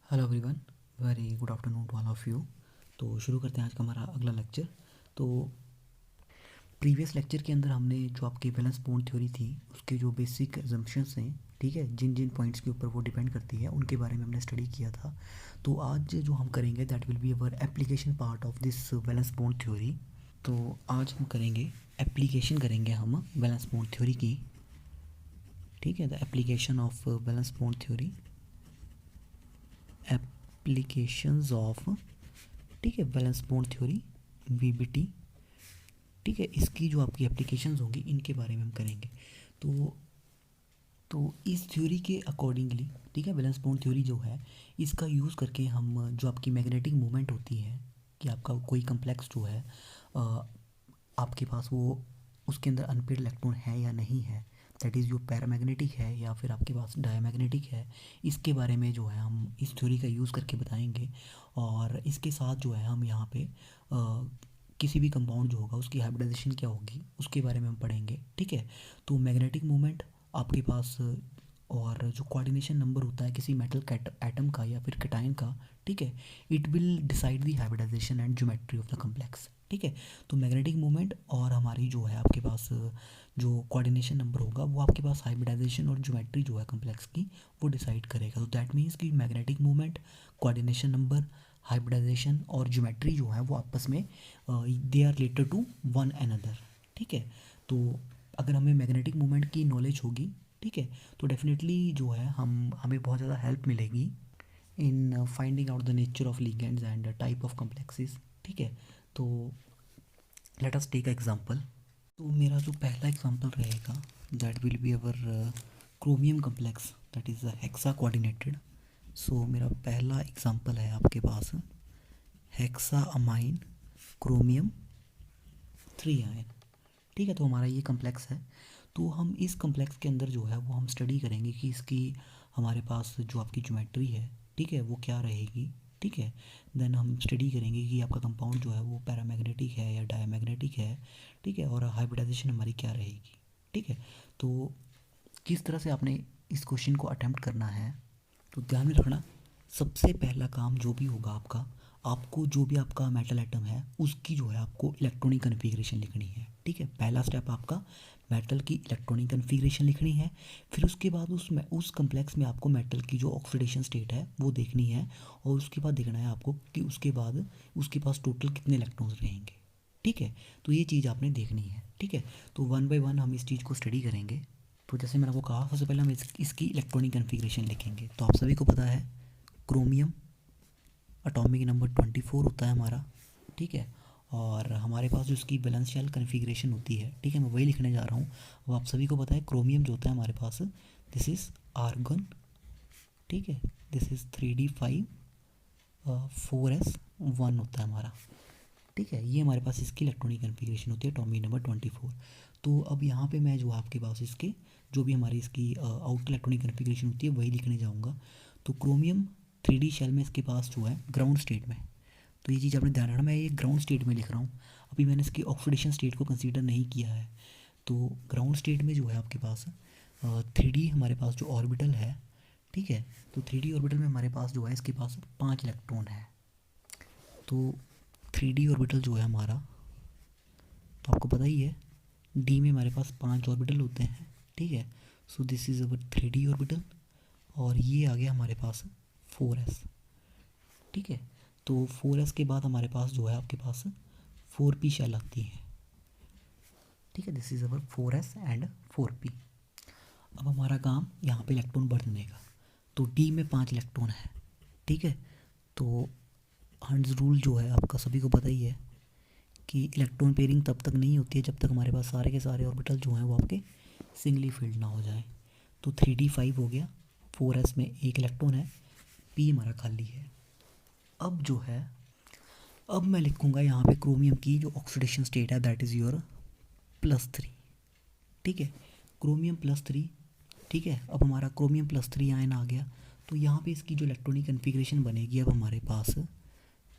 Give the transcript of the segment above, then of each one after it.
Hello everyone, very good afternoon to all of you. तो शुरू करते हैं आज का हमारा अगला लेक्चर। तो प्रीवियस लेक्चर के अंदर हमने जो आपकी बैलेंस बॉन्ड थ्योरी थी उसके जो बेसिक एजम्पशंस हैं, ठीक है, जिन जिन पॉइंट्स के ऊपर वो डिपेंड करती है उनके बारे में हमने स्टडी किया था। तो आज जो हम करेंगे that will be our application part of this valence bond theory. तो आज हम करेंगे एप्लीकेशन करेंगे हम बैलेंस बॉन्ड थ्योरी की, ठीक है, the application of valence bond theory, applications of, ठीक है, बैलेंस बॉन्ड थ्योरी बीबीटी, ठीक है। इसकी जो आपकी एप्लीकेशंस होंगी इनके बारे में हम करेंगे। तो इस थ्योरी के अकॉर्डिंगली, ठीक है, बैलेंस बॉन्ड थ्योरी जो है इसका यूज़ करके हम जो आपकी मैग्नेटिक मूवमेंट होती है कि आपका कोई कम्प्लेक्स जो है आपके पास वो उसके अंदर अनपेड इलेक्ट्रॉन है या नहीं है, दैट इज़ जो पैरामैग्नेटिक है या फिर आपके पास डायमैग्नेटिक है, इसके बारे में जो है हम इस थ्योरी का यूज़ करके बताएंगे। और इसके साथ जो है हम यहाँ पे किसी भी कंपाउंड जो होगा उसकी हाइब्रिडाइजेशन क्या होगी उसके बारे में हम पढ़ेंगे, ठीक है। तो मैग्नेटिक मोमेंट आपके पास और जो कोऑर्डिनेशन नंबर होता है किसी मेटल एटम का या फिर कैटायन का, ठीक है, it will decide the hybridization and geometry of the complex, ठीक है। तो मैग्नेटिक मोमेंट और हमारी जो है आपके पास जो कोऑर्डिनेशन नंबर होगा वो आपके पास हाइब्रिडाइजेशन और ज्योमेट्री जो है कम्प्लेक्स की वो डिसाइड करेगा। तो दैट मीन्स कि magnetic moment, coordination number, hybridization और ज्योमेट्री जो है वो आपस में they are related to one another, ठीक है। तो अगर हमें मैग्नेटिक मोमेंट की नॉलेज होगी, ठीक है, तो डेफिनेटली जो है हमें बहुत ज़्यादा हेल्प मिलेगी in finding out the nature of ligands and type of complexes, ठीक है। तो लेट अस टेक एग्जांपल। तो मेरा जो पहला एग्जांपल रहेगा that will be our chromium complex that is hexacoordinated. So मेरा पहला एग्जांपल है आपके पास हेक्सा अमाइन क्रोमियम 3 आयन, ठीक है। तो हमारा ये कम्प्लेक्स है। तो हम इस कम्प्लेक्स के अंदर जो है वो हम स्टडी करेंगे कि इसकी हमारे पास जो आपकी ज्योमेट्री है, ठीक है, वो क्या रहेगी, ठीक है। देन हम स्टडी करेंगे कि आपका कंपाउंड जो है वो पैरामैग्नेटिक है या डायमैग्नेटिक है, ठीक है, और हाइब्रिडाइजेशन हमारी क्या रहेगी, ठीक है। तो किस तरह से आपने इस क्वेश्चन को अटेम्प्ट करना है, तो ध्यान में रखना सबसे पहला काम जो भी होगा आपका, आपको जो भी आपका मेटल एटम है उसकी जो है आपको इलेक्ट्रॉनिक कन्फिग्रेशन लिखनी है, ठीक है। पहला स्टेप आपका मेटल की इलेक्ट्रॉनिक कन्फिग्रेशन लिखनी है। फिर उसके बाद उस कम्प्लेक्स में आपको मेटल की जो ऑक्सीडेशन स्टेट है वो देखनी है, और उसके बाद देखना है आपको कि उसके बाद उसके पास टोटल कितने इलेक्ट्रॉन्स रहेंगे, ठीक है। तो ये चीज़ आपने देखनी है, ठीक है। तो वन बाय वन हम इस चीज़ को स्टडी करेंगे। तो जैसे मैंने आपको कहा सबसे पहले हम इसकी इलेक्ट्रॉनिक कन्फिग्रेशन लिखेंगे। तो आप सभी को पता है क्रोमियम एटॉमिक नंबर 24 होता है हमारा, ठीक है। और हमारे पास जो इसकी वैलेंस शेल कन्फिग्रेशन होती है, ठीक है, मैं वही लिखने जा रहा हूँ। वो आप सभी को पता है क्रोमियम जो होता है हमारे पास दिस इज़ आर्गन, ठीक है, दिस इज़ 3d5 4s1 होता है हमारा, ठीक है। ये हमारे पास इसकी इलेक्ट्रॉनिक कन्फिग्रेशन होती है एटॉमिक नंबर 24। तो अब यहाँ पे मैं जो आपके पास इसके जो भी हमारी इसकी आउटर इलेक्ट्रॉनिक कन्फिग्रेशन होती है वही लिखने जाऊँगा। तो क्रोमियम 3D शेल में इसके पास जो है ग्राउंड स्टेट में, तो ये चीज़ आपने ध्यान रखना, मैं ये ग्राउंड स्टेट में लिख रहा हूँ, अभी मैंने इसकी ऑक्सीडेशन स्टेट को कंसीडर नहीं किया है। तो ग्राउंड स्टेट में जो है आपके पास 3D हमारे पास जो ऑर्बिटल है, ठीक है, तो 3D ऑर्बिटल में हमारे पास जो है इसके पास 5 इलेक्ट्रॉन है। तो 3D ऑर्बिटल जो है हमारा, तो आपको पता ही है डी में हमारे पास 5 ऑर्बिटल होते हैं, ठीक है। So this is our 3D orbital, और ये आ गया हमारे पास 4s, ठीक है। तो 4s के बाद हमारे पास जो है आपके पास 4p शेल आती है, ठीक है, this is our 4s and 4p। अब हमारा काम यहाँ पे इलेक्ट्रॉन बढ़ने का। तो डी में 5 इलेक्ट्रॉन है, ठीक है। तो हंड्स रूल जो है आपका सभी को पता ही है कि इलेक्ट्रॉन पेयरिंग तब तक नहीं होती है जब तक हमारे पास सारे के सारे ऑर्बिटल जो हैं वो आपके सिंगली फील्ड ना हो जाए। तो 3d5 हो गया, 4s में एक इलेक्ट्रॉन है, p हमारा खाली है। अब जो है अब मैं लिखूँगा यहाँ पे क्रोमियम की जो ऑक्सीडेशन स्टेट है दैट इज़ योर +3, ठीक है, क्रोमियम +3, ठीक है। अब हमारा क्रोमियम +3 आयन आ गया। तो यहाँ पे इसकी जो इलेक्ट्रॉनिक कन्फिग्रेशन बनेगी अब हमारे पास,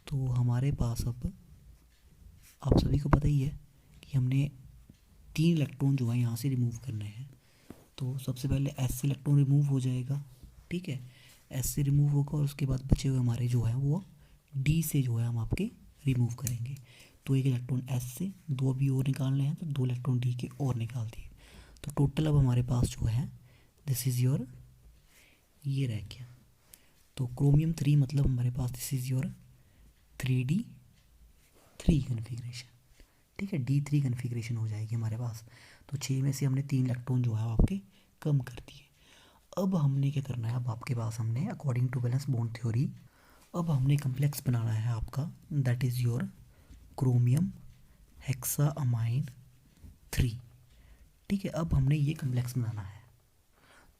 तो हमारे पास अब आप सभी को पता ही है कि हमने 3 इलेक्ट्रॉन जो है यहाँ से रिमूव करने हैं। तो सबसे पहले S से इलेक्ट्रॉन रिमूव हो जाएगा, ठीक है। एस से रिमूव होगा और उसके बाद बचे हुए हमारे जो है वो डी से जो है हम आपके रिमूव करेंगे। तो एक इलेक्ट्रॉन एस से, दो अभी और निकालने हैं तो दो इलेक्ट्रॉन डी के और निकाल दिए। तो टोटल अब हमारे पास जो है दिस इज़ योर, ये रह गया। तो क्रोमियम 3 मतलब हमारे पास this is your 3D3 configuration, ठीक है, D3 कन्फिग्रेशन हो जाएगी हमारे पास। तो 6 में से हमने 3 इलेक्ट्रॉन जो है आपके कम कर दिए। अब हमने क्या करना है, अब आपके पास हमने according to valence bond theory अब हमने कम्प्लेक्स बनाना है आपका, that is your chromium hexaammine 3, ठीक है। अब हमने ये कम्प्लेक्स बनाना है।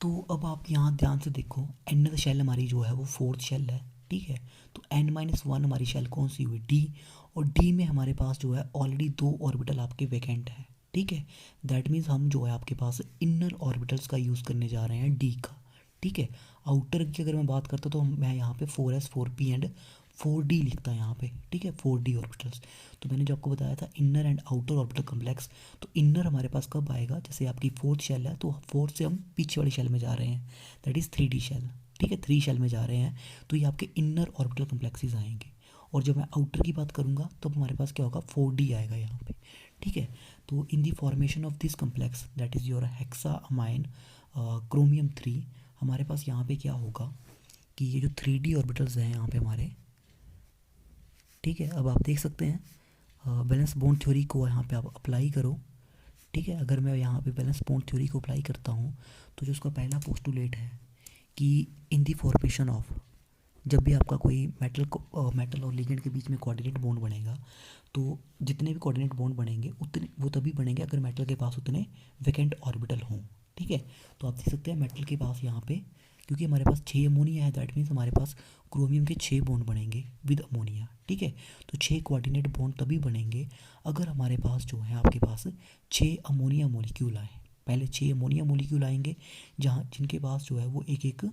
तो अब आप यहाँ ध्यान से देखो, nth शेल हमारी जो है वो 4th शेल है, ठीक है। तो n-1 हमारी शेल कौन सी हुई, डी, और डी में हमारे पास जो है ऑलरेडी 2 ऑर्बिटल आपके वैकेंट है, ठीक है। दैट मीन्स हम जो है आपके पास इनर ऑर्बिटल्स का यूज़ करने जा रहे हैं डी का, ठीक है। आउटर की अगर मैं बात करता तो मैं यहाँ पे 4s 4p एंड 4d लिखता है यहाँ पे, ठीक है, 4d ऑर्बिटल्स। तो मैंने जो आपको बताया था inner and outer orbital complex, तो इनर हमारे पास कब आएगा, जैसे आपकी 4th शेल है तो 4th से हम पीछे वाली शेल में जा रहे हैं, दैट इज़ 3d शेल, ठीक है, 3 शेल में जा रहे हैं। तो ये आपके इनर ऑर्बिटल कम्प्लेक्सेस आएंगे। और जब मैं आउटर की बात करूँगा तो हमारे पास क्या होगा, 4d आएगा यहाँ पे, ठीक है। तो in the formation of this complex that is your hexaamine chromium 3, हमारे पास यहाँ पे क्या होगा कि ये जो 3D ऑर्बिटल्स हैं यहाँ पे हमारे, ठीक है। अब आप देख सकते हैं वैलेंस बॉन्ड थ्योरी को यहाँ पे आप अप्लाई करो, ठीक है। अगर मैं यहाँ पे वैलेंस बॉन्ड थ्योरी को अप्लाई करता हूँ तो जो उसका पहला पोस्टुलेट है कि इन दी फॉर्मेशन ऑफ, जब भी आपका कोई मेटल और लिगेंड के बीच में कोऑर्डिनेट बॉन्ड बनेगा, तो जितने भी कोऑर्डिनेट बॉन्ड बनेंगे उतने वो तभी बनेंगे अगर मेटल के पास उतने वैकेंट ऑर्बिटल हों, ठीक है। तो आप देख सकते हैं मेटल के पास यहाँ पे, क्योंकि हमारे पास 6 अमोनिया है, दैट मीन्स हमारे पास क्रोमियम के 6 बॉन्ड बनेंगे विद अमोनिया, ठीक है। तो 6 कोऑर्डिनेट बॉन्ड तभी बनेंगे अगर हमारे पास जो है आपके पास 6 अमोनिया मोलिक्यूल आए। पहले 6 अमोनिया मोलिक्यूल आएंगे जहाँ जिनके पास जो है वो एक एक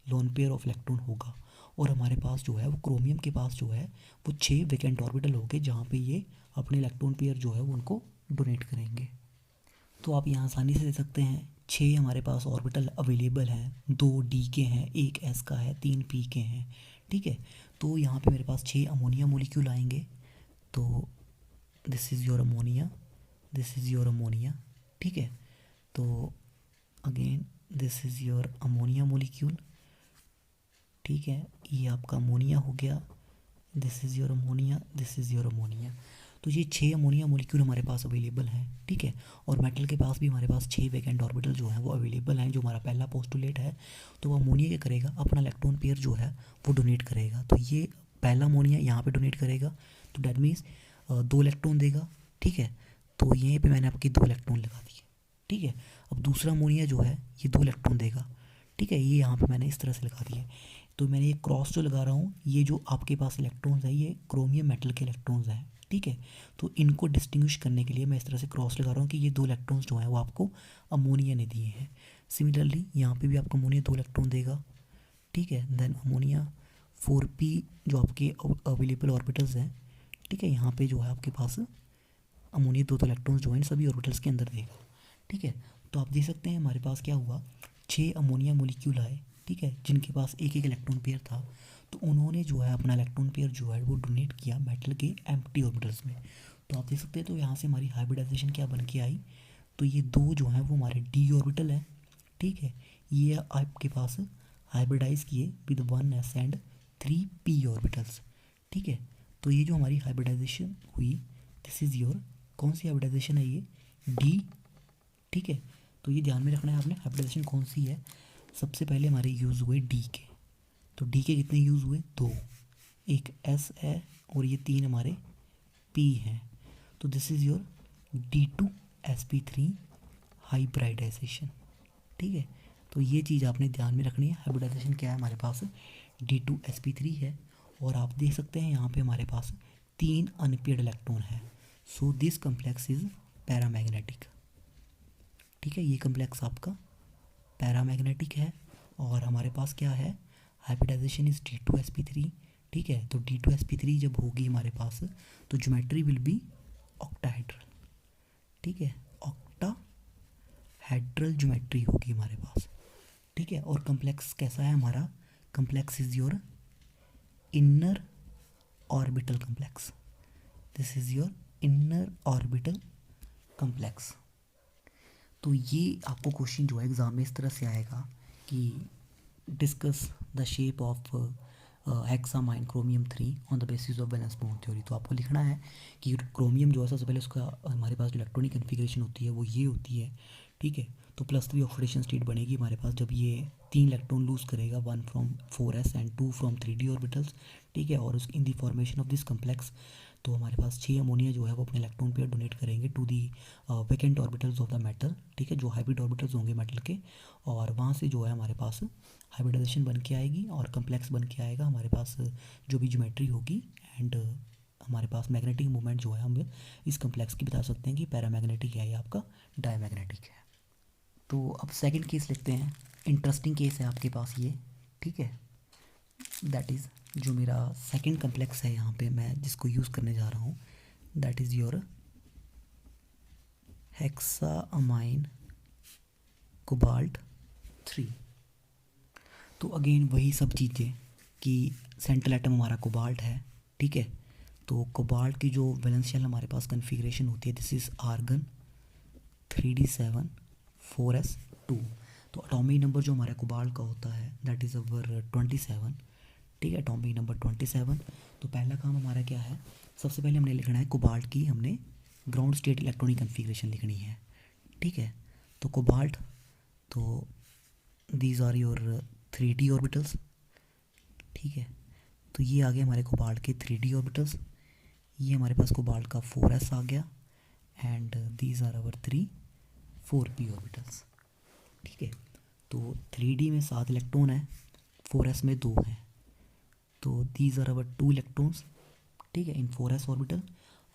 लोन पेयर ऑफ इलेक्ट्रॉन होगा, और हमारे पास जो है वो क्रोमियम के पास जो है वो 6 वैकेंट ऑर्बिटल होंगे जहाँ पे ये अपने इलेक्ट्रॉन पेयर जो है वो उनको डोनेट करेंगे। तो आप यहाँ आसानी से दे सकते हैं 6 हमारे पास ऑर्बिटल अवेलेबल हैं, 2 डी के हैं, 1 एस का है, 3 पी के हैं, ठीक है। तो यहाँ पे मेरे पास 6 अमोनिया मोलिक्यूल आएंगे। तो this is your ammonia, this is your ammonia, ठीक है। तो again this is your ammonia molecule, ठीक है, ये आपका अमोनिया हो गया, this is your ammonia, this is your ammonia. तो ये 6 अमोनिया मोलिक्यूल हमारे पास अवेलेबल हैं, ठीक है। और मेटल के पास भी हमारे पास 6 वैकेंट ऑर्बिटल जो हैं वो अवेलेबल हैं, जो हमारा पहला पोस्टुलेट है। तो वो अमोनिया क्या करेगा, अपना इलेक्ट्रॉन पेयर जो है वो डोनेट करेगा। तो ये पहला अमोनिया यहाँ पे डोनेट करेगा, तो डैट मीन्स 2 इलेक्ट्रॉन देगा, ठीक है। तो यहीं पे मैंने आपकी 2 इलेक्ट्रॉन लगा दिए, ठीक है। अब दूसरा अमोनिया जो है ये 2 इलेक्ट्रॉन देगा, ठीक है, ये यहाँ पे मैंने इस तरह से लगा दिए। तो मैंने ये क्रॉस जो लगा रहा हूँ, ये जो आपके पास इलेक्ट्रॉन्स है ये क्रोमियम मेटल के इलेक्ट्रॉन्स हैं, ठीक है। तो इनको डिस्टिंग्विश करने के लिए मैं इस तरह से क्रॉस लगा रहा हूँ कि ये 2 इलेक्ट्रॉन्स जो हैं वो आपको अमोनिया ने दिए हैं। सिमिलरली यहाँ पे भी आपको अमोनिया 2 इलेक्ट्रॉन देगा, ठीक है। देन अमोनिया 4p जो आपके अवेलेबल ऑर्बिटल्स हैं, ठीक है, यहाँ पे जो है आपके पास अमोनिया 2 इलेक्ट्रॉन्स जो हैं सभी ऑर्बिटल्स के अंदर देगा, ठीक है। तो आप देख सकते हैं हमारे पास क्या हुआ, 6 अमोनिया मोलिक्यूल आए, ठीक है, जिनके पास एक एक इलेक्ट्रॉन पेयर था। तो उन्होंने जो है अपना इलेक्ट्रॉन पेयर जो है वो डोनेट किया मेटल के एम्प्टी ऑर्बिटल्स में। तो आप देख सकते हैं, तो यहाँ से हमारी हाइब्रिडाइजेशन क्या बन के आई, तो ये 2 जो हैं वो हमारे डी ऑर्बिटल है, ठीक है, ये आपके पास हाइब्रिडाइज किए with 1s and 3p orbitals, ठीक है। तो ये जो हमारी हाइब्रिडाइजेशन हुई, दिस इज़ योर, कौन सी हाइब्रिडाइजेशन है ये, डी, ठीक है। तो ये ध्यान में रखना है आपने, हाइब्रिडाइजेशन कौन सी है। सबसे पहले हमारे यूज़ हुए डी के, तो डी के कितने यूज़ हुए, 2, एक एस है और ये 3 हमारे पी हैं। तो this is your D2sp3 hybridization, ठीक है। तो ये चीज़ आपने ध्यान में रखनी है। हाइब्रिडाइजेशन क्या है हमारे पास, D2sp3 है, और आप देख सकते हैं यहाँ पे हमारे पास 3 अनपेयर्ड इलेक्ट्रॉन है। So this complex is paramagnetic, ठीक है, ये कम्प्लेक्स आपका पैरामैग्नेटिक है। और हमारे पास क्या है, हाइब्रिडाइजेशन इज़ D2sp3, ठीक है। तो D2sp3 जब होगी हमारे पास तो ज्योमेट्री विल बी ऑक्टाहेड्रल, ठीक है, ऑक्टाहेड्रल ज्योमेट्री होगी हमारे पास, ठीक है। और कम्प्लेक्स कैसा है हमारा, complex is your inner orbital complex. This is your inner orbital complex. तो ये आपको क्वेश्चन जो है एग्ज़ाम में इस तरह से आएगा कि discuss the shape of hexaamine chromium 3 on the basis of valence bond theory. तो आपको लिखना है कि क्रोमियम जो है सबसे पहले उसका हमारे पास जो इलेक्ट्रॉनिक कन्फिग्रेशन होती है वो ये होती है, ठीक है। तो +3 ऑक्सीडेशन स्टेट बनेगी हमारे पास जब ये 3 इलेक्ट्रॉन लूज़ करेगा, 1 from 4s and 2 from 3d orbitals, ठीक है। और उस in the formation of this complex तो हमारे पास 6 अमोनिया जो है वो अपने इलेक्ट्रॉन पेयर डोनेट करेंगे to the vacant orbitals of the metal, ठीक है, जो हाइब्रिड ऑर्बिटल्स होंगे मेटल के। और वहाँ से जो है हमारे पास हाइब्रिडाइजेशन बन के आएगी और कम्प्लेक्स बन के आएगा हमारे पास जो भी ज्योमेट्री होगी। एंड हमारे पास मैग्नेटिक मूवमेंट जो है हम इस कम्प्लेक्स की बता सकते हैं कि पैरामैग्नेटिक है या आपका डायमैग्नेटिक है। तो अब सेकंड केस लिखते हैं। इंटरेस्टिंग केस है आपके पास ये, ठीक है। दैट इज़ जो मेरा सेकंड कम्प्लेक्स है यहाँ पे मैं जिसको यूज़ करने जा रहा हूँ, दैट इज़ योर हेक्सामाइन कोबाल्ट 3। तो अगेन वही सब चीज़ें कि सेंट्रल एटम हमारा कोबाल्ट है, ठीक है। तो कोबाल्ट की जो वैलेंस शेल हमारे पास कन्फिग्रेशन होती है, this is argon 3d7 4s2। तो एटॉमिक नंबर जो हमारा कोबाल्ट का होता है दैट इज़ अवर 27, ठीक है, एटॉमिक नंबर 27। तो पहला काम हमारा क्या है, सबसे पहले हमने लिखना है कोबाल्ट की हमने ग्राउंड स्टेट इलेक्ट्रॉनिक कन्फिग्रेशन लिखनी है, ठीक है। तो कोबाल्ट, तो these are your 3d orbitals, ठीक है। तो ये आ गए हमारे कोबाल्ट के 3d ऑर्बिटल्स, ये हमारे पास कोबाल्ट का 4s आ गया and these are our 3 4p orbitals, ठीक है। तो 3d में 7 इलेक्ट्रॉन है, 4s में 2 हैं, तो दीज आर अवर 2 इलेक्ट्रॉन्स, ठीक है, इन 4s ऑर्बिटल।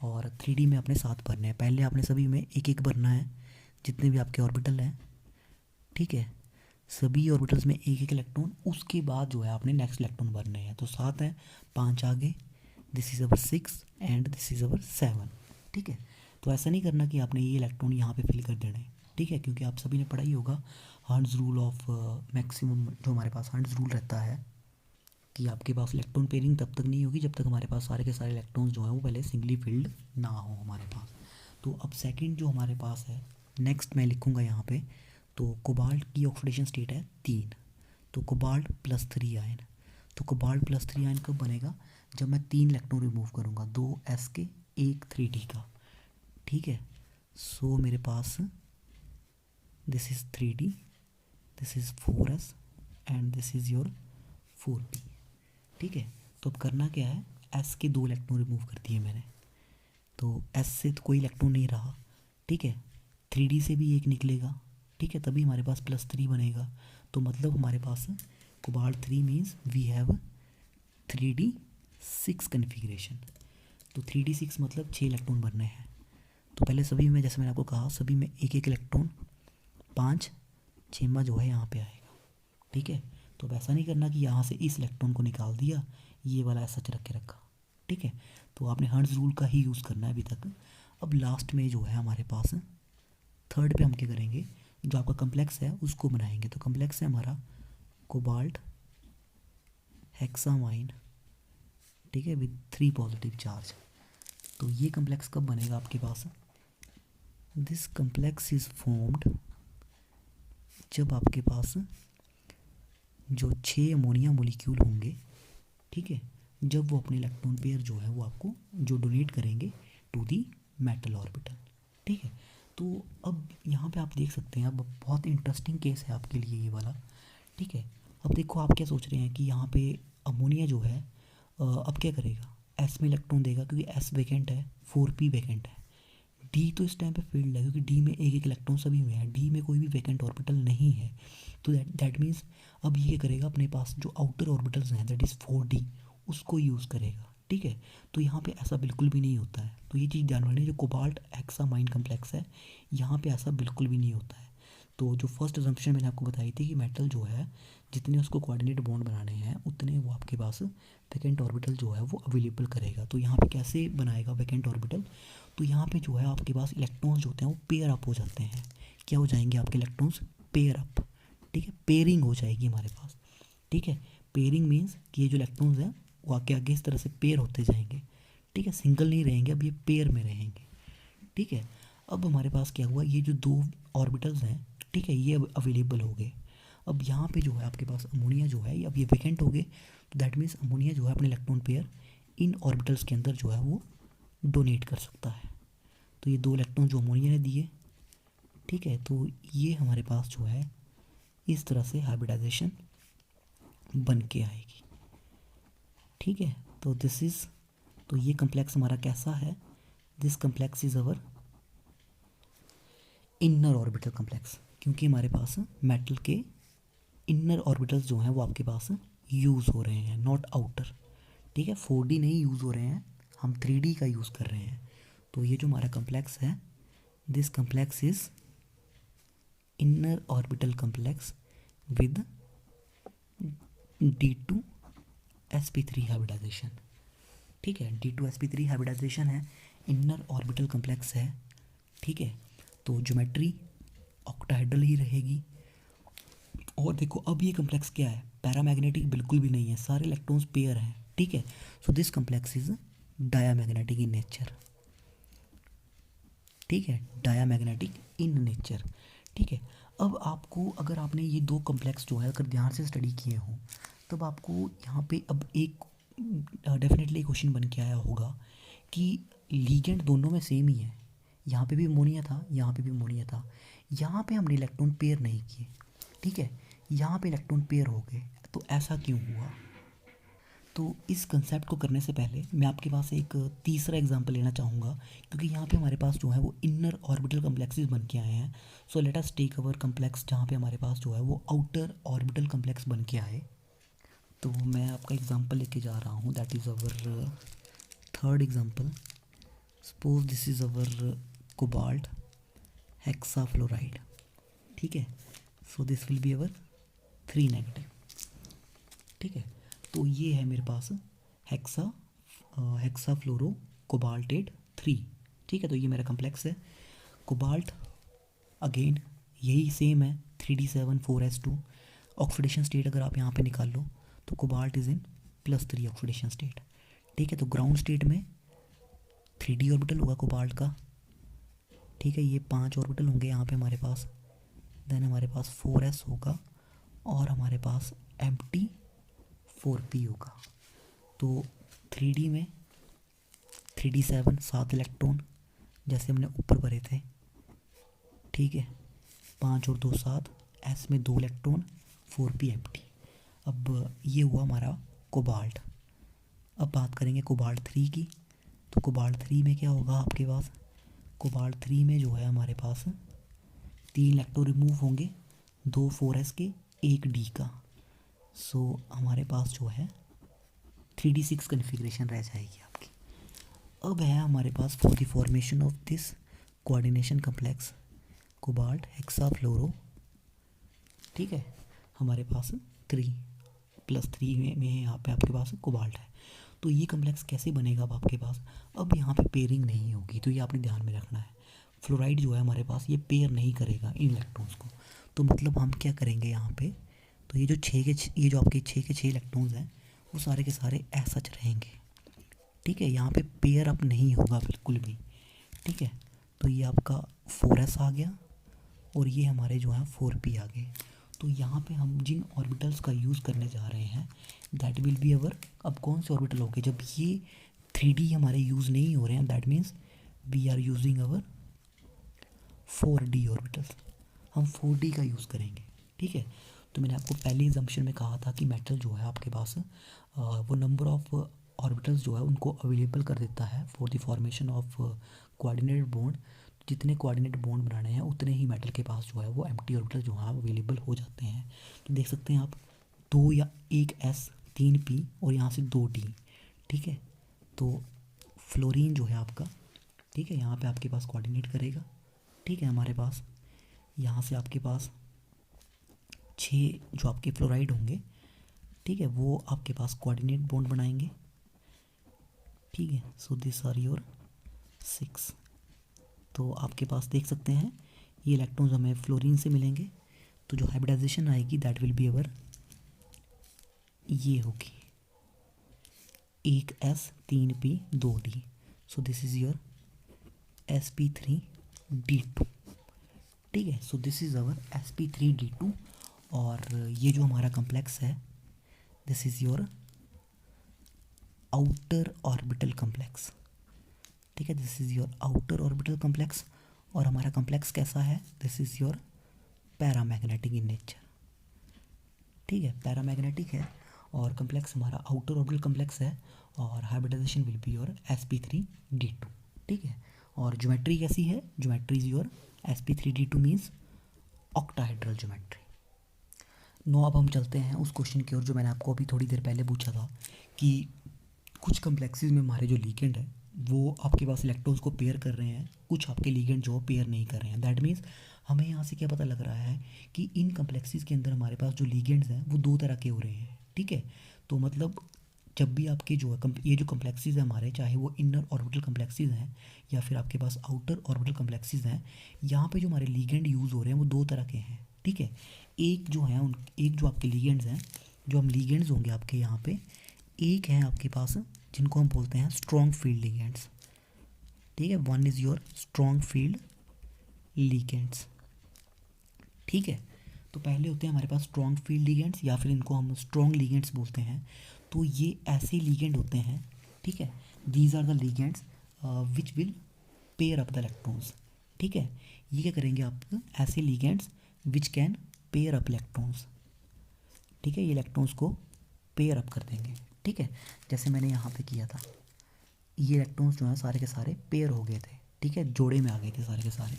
और 3d में आपने 7 भरने हैं। पहले आपने सभी में एक एक भरना है जितने भी आपके ऑर्बिटल हैं, ठीक है, सभी ऑर्बिटल्स में एक एक इलेक्ट्रॉन। उसके बाद जो है आपने नेक्स्ट इलेक्ट्रॉन भरने हैं। तो 7 हैं, 5 आगे, this is our 6 and this is our 7, ठीक है। तो ऐसा नहीं करना कि आपने ये इलेक्ट्रॉन यहाँ पे फिल कर देना है, ठीक है, क्योंकि आप सभी ने पढ़ा ही होगा हर्ट्ज़ रूल ऑफ मैक्सिमम, जो हमारे पास हर्ट्ज़ रूल रहता है कि आपके पास इलेक्ट्रॉन पेयरिंग तब तक नहीं होगी जब तक हमारे पास सारे के सारे इलेक्ट्रॉन्स जो हैं वो पहले सिंगली फिल्ड ना हो हमारे पास। तो अब सेकंड जो हमारे पास है, नेक्स्ट मैं लिखूँगा यहाँ पे, तो कोबाल्ट की ऑक्सीडेशन स्टेट है 3, तो कोबाल्ट +3 आयन। तो कोबाल्ट +3 आयन कब बनेगा, जब मैं 3 इलेक्ट्रॉन रिमूव करूँगा, 2 s के 1 3d का, ठीक है। सो मेरे पास this is 3d, this is 4s and this is your 4p, ठीक है। तो अब करना क्या है, s के 2 इलेक्ट्रॉन रिमूव कर दिए मैंने, तो s से तो कोई इलेक्ट्रॉन नहीं रहा, ठीक है। 3d से भी एक निकलेगा, ठीक है, तभी हमारे पास +3 बनेगा। तो मतलब हमारे पास cobalt 3 means we have 3d6 configuration. तो 3d6 मतलब 6 इलेक्ट्रॉन भरने हैं। तो पहले सभी में, जैसे मैंने आपको कहा, सभी में एक एक इलेक्ट्रॉन, 5 छेमा जो है यहाँ पे आएगा, ठीक है। तो अब ऐसा नहीं करना कि यहाँ से इस इलेक्ट्रॉन को निकाल दिया, ये वाला ऐसा रख के रखा, ठीक है। तो आपने हर्ट्ज़ रूल का ही यूज़ करना है अभी तक। अब लास्ट में जो है हमारे पास थर्ड पे हम क्या करेंगे, जो आपका कम्प्लेक्स है उसको बनाएंगे। तो कम्प्लेक्स है हमारा कोबाल्ट हेक्सामाइन, ठीक है, विद 3 पॉजिटिव चार्ज। तो ये कम्प्लेक्स कब बनेगा आपके पास, दिस कम्प्लेक्स इज़ फॉर्म्ड जब आपके पास जो 6 अमोनिया मोलिक्यूल होंगे, ठीक है, जब वो अपने इलेक्ट्रॉन पेयर जो है वो आपको जो डोनेट करेंगे टू दी मेटल ऑर्बिटल, ठीक है। तो अब यहाँ पे आप देख सकते हैं, अब बहुत इंटरेस्टिंग केस है आपके लिए ये वाला, ठीक है। अब देखो आप क्या सोच रहे हैं कि यहाँ पे अमोनिया जो है अब क्या करेगा, एस में इलेक्ट्रॉन देगा क्योंकि एस वैकेंट है, 4p वैकेंट है, डी तो इस टाइम पे फील्ड है क्योंकि डी में एक एक इलेक्ट्रॉन सभी में है, डी में कोई भी वैकेंट ऑर्बिटल नहीं है। तो दैट मीन्स अब ये करेगा अपने पास जो आउटर ऑर्बिटल्स हैं दैट इज़ 4d उसको यूज़ करेगा, ठीक है। तो यहाँ पे ऐसा बिल्कुल भी नहीं होता है। तो ये चीज़ ध्यान रखना, जो कोबाल्ट हेक्सामाइन कम्प्लेक्स है यहाँ पे ऐसा बिल्कुल भी नहीं होता है। तो जो फर्स्ट असम्पशन मैंने आपको बताई थी कि मेटल जो है जितने उसको कोऑर्डिनेट बॉन्ड बनाने हैं उतने वो आपके पास वैकेंट ऑर्बिटल जो है वो अवेलेबल करेगा। तो यहाँ पे कैसे बनाएगा वैकेंट ऑर्बिटल, तो यहाँ पे जो है आपके पास इलेक्ट्रॉन्स जो होते हैं वो पेयर अप हो जाते हैं। क्या हो जाएंगे आपके इलेक्ट्रॉन्स, पेयर अप, ठीक है, पेयरिंग हो जाएगी हमारे पास, ठीक है। पेयरिंग मीन्स कि ये जो इलेक्ट्रॉन्स हैं वो आगे आगे इस तरह से पेयर होते जाएंगे, ठीक है, सिंगल नहीं रहेंगे, अब ये पेयर में रहेंगे, ठीक है। अब हमारे पास क्या हुआ, ये जो दो ऑर्बिटल्स हैं, ठीक है, ये अब अवेलेबल हो गए। अब यहाँ पे जो है आपके पास अमोनिया जो है अब ये वेकेंट हो गए, तो दैट मीन्स अमोनिया जो है अपने इलेक्ट्रॉन पेयर इन ऑर्बिटल्स के अंदर जो है वो डोनेट कर सकता है। तो ये दो इलेक्ट्रॉन जो अमोनिया ने दिए, ठीक है, तो ये हमारे पास जो है इस तरह से हाइब्रिडाइजेशन बन के आएगी, ठीक है। तो दिस इज़, तो ये कम्प्लेक्स हमारा कैसा है, this complex is our inner orbital complex, क्योंकि हमारे पास मेटल के इनर ऑर्बिटल्स जो हैं वो आपके पास यूज़ हो रहे हैं, नॉट आउटर, ठीक है। 4D नहीं यूज़ हो रहे हैं, हम 3D का यूज़ कर रहे हैं। तो ये जो हमारा कम्प्लेक्स है, this complex is inner orbital complex with D2sp3 hybridization, ठीक है। D2sp3 हाइब्रिडाइजेशन है, इनर ऑर्बिटल कम्प्लेक्स है, ठीक है। तो ज्योमेट्री ऑक्टाहेड्रल ही रहेगी। और देखो अब ये कम्प्लेक्स क्या है, पैरामैग्नेटिक बिल्कुल भी नहीं है, सारे इलेक्ट्रॉन्स पेयर हैं, ठीक है। So this complex is diamagnetic in nature, ठीक है, डायामैग्नेटिक इन नेचर, ठीक है। अब आपको अगर आपने ये दो कम्प्लेक्स जो है अगर ध्यान से स्टडी किए हों, तब आपको यहाँ पे अब एक डेफिनेटली क्वेश्चन बन के आया होगा कि लीगेंड दोनों में सेम ही है, यहाँ पे भी अमोनिया था, यहाँ पे भी अमोनिया था, यहाँ पे हमने इलेक्ट्रॉन पेयर नहीं किए, ठीक है, यहाँ पे इलेक्ट्रॉन पेयर हो गए, तो ऐसा क्यों हुआ। तो इस कंसेप्ट को करने से पहले मैं आपके पास एक तीसरा एग्जांपल लेना चाहूँगा, क्योंकि यहाँ पे हमारे पास जो है वो इनर ऑर्बिटल कम्प्लेक्सेस बन के आए हैं। So let us take our complex जहाँ पे हमारे पास जो है वो आउटर ऑर्बिटल कम्प्लेक्स बन के आए। तो मैं आपका एग्जांपल लेके जा रहा हूँ, that is our third example. Suppose this is our cobalt hexafluoride, ठीक है। So this will be our 3 negative, ठीक है। तो ये है मेरे पास हेक्साफ्लोरो कोबाल्टेट 3, ठीक है। तो ये मेरा कम्प्लेक्स है कोबाल्ट, अगेन यही सेम है 3d7 4s2। ऑक्सीडेशन स्टेट अगर आप यहाँ पे निकाल लो तो cobalt is in +3 oxidation state, ठीक है। तो ग्राउंड स्टेट में 3d ऑर्बिटल होगा कोबाल्ट का, ठीक है, ये 5 ऑर्बिटल होंगे यहाँ पे हमारे पास, देन हमारे पास 4s होगा और हमारे पास एम्प्टी 4p होगा। तो 3D में 3d7 7 इलेक्ट्रॉन जैसे हमने ऊपर भरे थे, ठीक है, 5 और 2 7, s में 2 इलेक्ट्रॉन 4p एम्प्टी। अब ये हुआ हमारा कोबाल्ट। अब बात करेंगे कोबाल्ट 3 की। तो कोबाल्ट 3 में क्या होगा आपके पास, कोबाल्ट 3 में जो है हमारे पास 3 इलेक्ट्रॉन रिमूव होंगे, 2 4s के 1 d का। सो हमारे पास जो है 3d6 कन्फिग्रेशन रह जाएगी आपकी। अब है हमारे पास for the formation of this coordination complex cobalt hexafluoro, ठीक है, हमारे पास 3+3 में यहाँ पे आपके पास कोबाल्ट है। तो ये कम्प्लेक्स कैसे बनेगा अब आपके पास, अब यहाँ पे पेयरिंग नहीं होगी, तो ये आपने ध्यान में रखना है। फ्लोराइड जो है हमारे पास ये पेयर नहीं करेगा इन इलेक्ट्रॉन्स को, तो मतलब हम क्या करेंगे यहाँ पे, तो ये जो ये जो आपके 6 इलेक्ट्रॉन्स हैं वो सारे के सारे ऐसा रहेंगे, ठीक है। यहाँ पे पेयर अप नहीं होगा बिल्कुल भी, ठीक है। तो ये आपका 4s आ गया और ये हमारे जो है 4p आ गए। तो यहाँ पे हम जिन ऑर्बिटल्स का यूज़ करने जा रहे हैं दैट विल बी अवर, अब कौन से ऑर्बिटल हो गए, जब ये 3D हमारे यूज़ नहीं हो रहे हैं, that means we are using our 4D orbitals, हम 4D का यूज़ करेंगे, ठीक है। तो मैंने आपको पहले एग्जाम्पशन में कहा था कि मेटल जो है आपके पास वो नंबर ऑफ ऑर्बिटल्स जो है उनको अवेलेबल कर देता है for the formation of coordinated bond. जितने कोऑर्डिनेट बॉन्ड बनाने हैं उतने ही मेटल के पास जो है वो एम्प्टी ऑर्बिटल जो है अवेलेबल हो जाते हैं। तो देख सकते हैं आप 2 या 1s 3p और यहाँ से 2d, ठीक है। तो फ्लोरीन जो है आपका, ठीक है, यहाँ पे आपके पास कोऑर्डिनेट करेगा, ठीक है। हमारे पास यहाँ से आपके पास 6 जो आपके फ्लोराइड होंगे, ठीक है, वो आपके पास कोऑर्डिनेट बॉन्ड बनाएंगे, ठीक है। So this are your 6। तो आपके पास देख सकते हैं ये इलेक्ट्रॉन्स हमें फ्लोरीन से मिलेंगे, तो जो हाइब्रिडाइजेशन आएगी दैट विल बी अवर ये होगी, एक S 3P 2D, so this is your sp3d2। ठीक है, so this is our sp3d2। और ये जो हमारा कम्प्लेक्स है, this is your outer orbital complex. ठीक है, this is your outer orbital complex. और हमारा कम्प्लेक्स कैसा है, this is your paramagnetic in nature. ठीक है, पैरामैग्नेटिक है और कम्प्लेक्स हमारा आउटर ऑर्बिटल कम्प्लेक्स है और hybridisation will be your sp3d2। ठीक है, और ज्योमेट्री कैसी है, geometry is your sp3d2 means octahedral geometry. No, अब हम चलते हैं उस क्वेश्चन की ओर जो मैंने आपको अभी थोड़ी देर पहले पूछा था कि कुछ कम्प्लेक्सेस में हमारे जो लीगेंड है वो आपके पास इलेक्ट्रॉन्स को पेयर कर रहे हैं, कुछ आपके लीगेंड जो पेयर नहीं कर रहे हैं। दैट मीन्स हमें यहाँ से क्या पता लग रहा है कि इन कम्प्लेक्सेस के अंदर हमारे पास जो लीगेंड्स हैं वो दो तरह के हो रहे हैं। ठीक है, तो मतलब जब भी आपके जो है ये जो कम्प्लेक्सेस हैं हमारे, चाहे वो इनर ऑर्बिटल कम्प्लेक्सेस हैं या फिर आपके पास आउटर ऑर्बिटल कम्प्लेक्सेस हैं, यहाँ पे जो हमारे लीगेंड यूज़ हो रहे हैं वो दो तरह के हैं। ठीक है, एक जो आपके लीगेंड्स हैं, जो हम लीगेंड्स होंगे आपके यहाँ पे, एक है आपके पास जिनको हम बोलते हैं स्ट्रॉन्ग फील्ड लीगेंड्स। ठीक है, one is your strong field ligands. ठीक है, तो पहले होते हैं हमारे पास स्ट्रॉन्ग फील्ड लीगेंड्स या फिर इनको हम स्ट्रॉन्ग लीगेंड्स बोलते हैं। तो ये ऐसे लीगेंड होते हैं, ठीक है, these are the ligands which will pair up the electrons. ठीक है, ये क्या करेंगे आप, ऐसे ligands which can pair up electrons. ठीक है, ये इलेक्ट्रॉन्स को पेयर अप कर देंगे। ठीक है, जैसे मैंने यहाँ पे किया था, ये इलेक्ट्रॉन्स जो हैं सारे के सारे पेयर हो गए थे। ठीक है, जोड़े में आ गए थे सारे के सारे।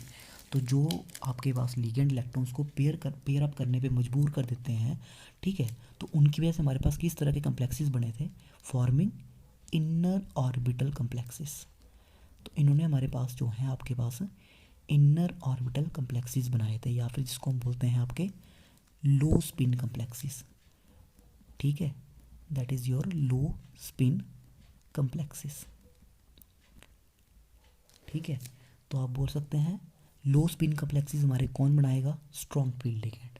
तो जो आपके पास लीगेंड इलेक्ट्रॉन्स को पेयर अप करने पे मजबूर कर देते हैं, ठीक है, तो उनकी वजह से हमारे पास किस तरह के कम्प्लेक्सेस बने थे, फॉर्मिंग इनर ऑर्बिटल कम्प्लेक्सेस। तो इन्होंने हमारे पास जो है आपके पास इनर ऑर्बिटल कम्प्लेक्सेस बनाए थे, या फिर जिसको हम बोलते हैं आपके लो स्पिन कम्प्लेक्सेस। ठीक है, that is your low spin complexes. ठीक है, तो आप बोल सकते हैं लो स्पिन कम्प्लेक्सेस हमारे कौन बनाएगा, स्ट्रॉन्ग फील्ड लिगेंड।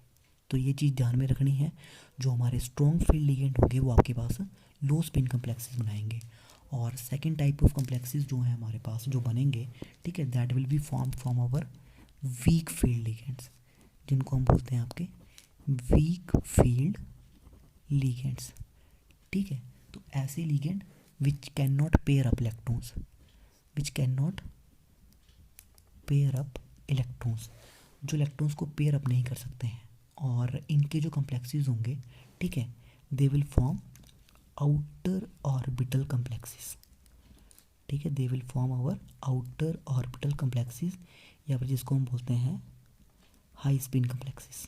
तो ये चीज़ ध्यान में रखनी है, जो हमारे स्ट्रॉन्ग फील्ड लिगेंड होंगे वो आपके पास लो स्पिन कम्प्लेक्सेस बनाएंगे। और सेकेंड टाइप ऑफ कम्प्लेक्सेस जो हैं हमारे पास जो बनेंगे, ठीक है, that will be form from our weak field ligands, जिनको हम बोलते हैं आपके वीक फील्ड लिगेंड्स। ठीक है, तो ऐसे ligand which can not pair up electrons, which can not pair up electrons, जो इलेक्ट्रॉन्स को पेयर अप नहीं कर सकते हैं। और इनके जो कम्प्लेक्सेस होंगे, ठीक है, they will form outer orbital complexes. ठीक है, they will form our outer orbital complexes, या फिर जिसको हम बोलते हैं हाई स्पिन कम्प्लेक्सेस।